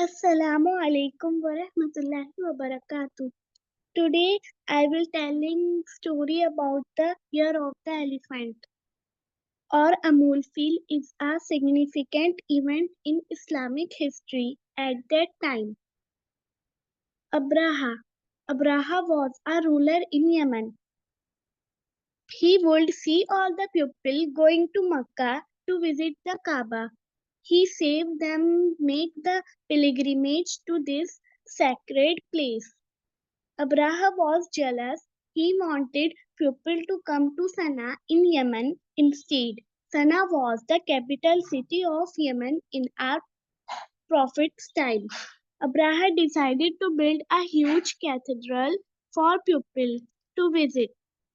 Assalamu alaikum wa rahmatullahi wa barakatuh. Today I will telling story about the year of the elephant or Amul Fil is a significant event in Islamic history at that time. Abraha. Abraha was a ruler in Yemen. He would see all the people going to Mecca to visit the Kaaba. He saved them make the pilgrimage to this sacred place. Abraha was jealous. He wanted people to come to Sana'a in Yemen instead. Sana'a was the capital city of Yemen in our Prophet's time. Abraha decided to build a huge cathedral for people to visit.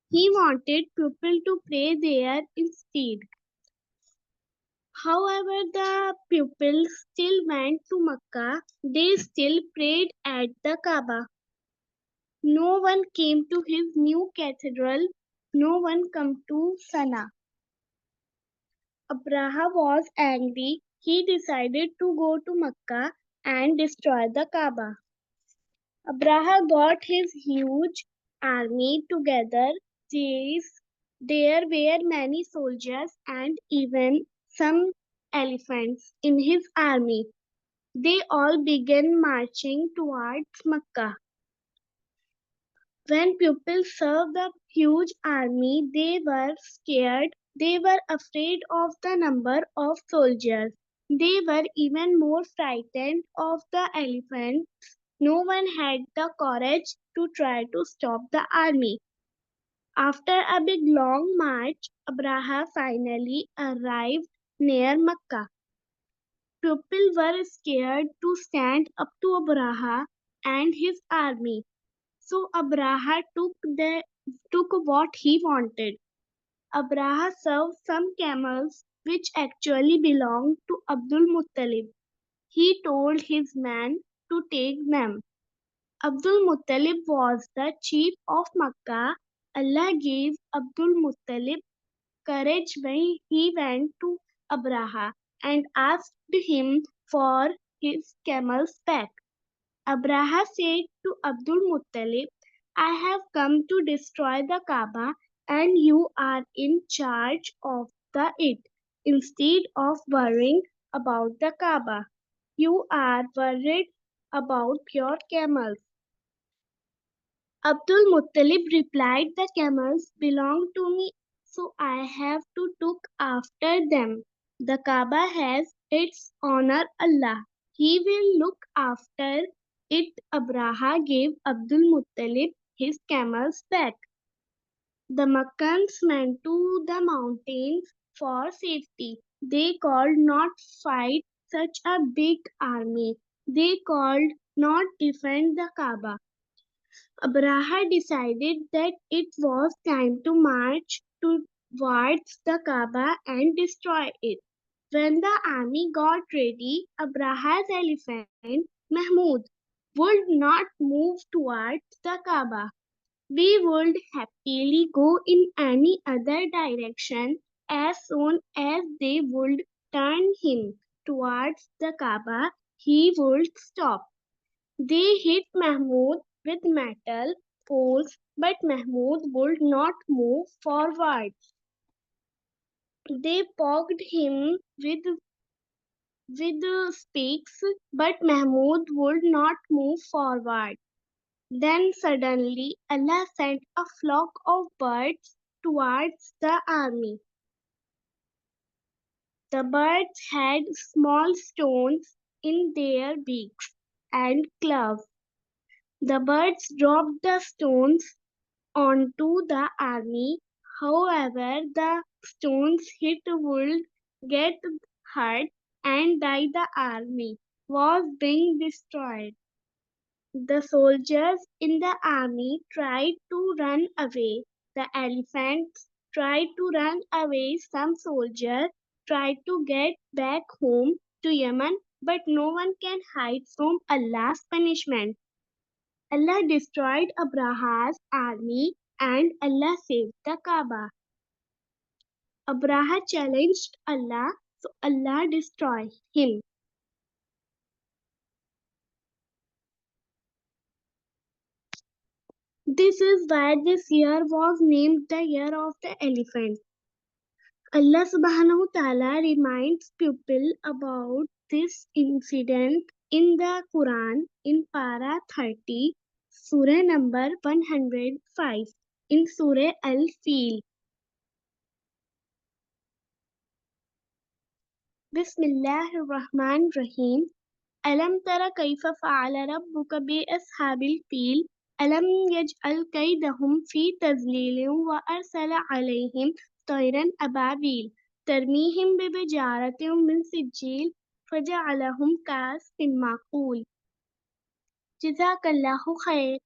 He wanted people to pray there instead. However, the pupils still went to Mecca. They still prayed at the Kaaba. No one came to his new cathedral. No one came to Sana'a. Abraha was angry. He decided to go to Mecca and destroy the Kaaba. Abraha got his huge army together. There were many soldiers and even some elephants in his army. They all began marching towards Mecca. When people saw the huge army, they were scared. They were afraid of the number of soldiers. They were even more frightened of the elephants. No one had the courage to try to stop the army. After a big long march, Abraha finally arrived near Mecca. People were scared to stand up to Abraha and his army. So Abraha took what he wanted. Abraha served some camels which actually belonged to Abdul Muttalib. He told his men to take them. Abdul Muttalib was the chief of Makkah. Allah gave Abdul Muttalib courage when he went to Abraha and asked him for his camels back. Abraha said to Abdul Muttalib, I have come to destroy the Kaaba and you are in charge of it. Instead of worrying about the Kaaba, you are worried about your camels. Abdul Muttalib replied, the camels belong to me, so I have to look after them. The Kaaba has its owner Allah. He will look after it. Abraha gave Abdul Muttalib his camels back. The Meccans went to the mountains for safety. They called not fight such a big army. They called not defend the Kaaba. Abraha decided that it was time to march towards the Kaaba and destroy it. When the army got ready, Abraha's elephant, Mahmud, would not move towards the Kaaba. We would happily go in any other direction as soon as they would turn him towards the Kaaba, he would stop. They hit Mahmud with metal poles, but Mahmud would not move forward. They poked him with sticks, but Mahmud would not move forward. Then suddenly Allah sent a flock of birds towards the army. The birds had small stones in their beaks and claws. The birds dropped the stones onto the army. However, the stones hit would get hurt and die. The army was being destroyed. The soldiers in the army tried to run away. The elephants tried to run away. Some soldiers tried to get back home to Yemen, but no one can hide from Allah's punishment. Allah destroyed Abraha's army and Allah saved the Kaaba. Abraha challenged Allah, so Allah destroyed him. This is why this year was named the year of the elephant. Allah subhanahu wa ta'ala reminds people about this incident in the Quran in Para 30, Surah number 105, in Surah Al-Fil. Bismillahir Rahmanir Rahim. ألم تر كيف فعل ربك بأصحاب الفيل ألم يجعل كيدهم في تذليل وأرسل عليهم طيرا أبابيل ترميهم بحجارة من سجيل فجعلهم كعصف معقول. جزاك الله خير.